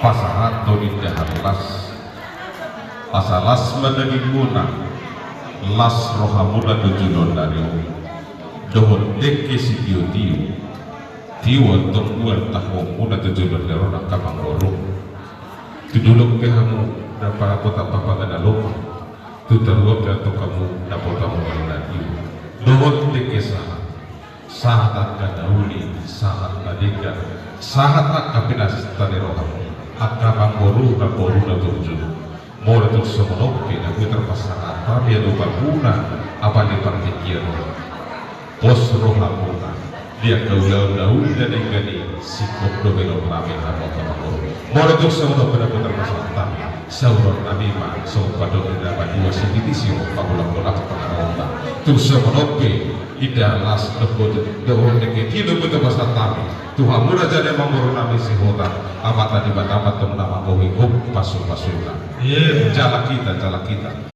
pasahat toninda harulas pasalas madagimuna las rohamuna tujunon dari dohon teke si tiu tiwan tungguan tahwamuna tujunon dari orang kamang borong tudulok kehamu dan para kota papangan alok tuterwap atau kamu dapat kamu mengenai dohon teke sahat kadauli sahat kadega sahat kapinas tadi rohamu akabang boru na turjun mau untuk semelopi na putar pasangan tapi ada baguna apa di pertikian pos rohamuna dia gaul dan ingani sikap dobelok rame nama kamu mau untuk semelopi na putar pasangan tapi sauron nabi ma so padok dapat dua sisi pabulang-bulang pengaruhna terus semelopi ida las dohon deke kilo putar pasangan tapi Tuhan mula jadi mamuru nami si hota amata di batamat temen nama kowe pasu-pasuna jala kita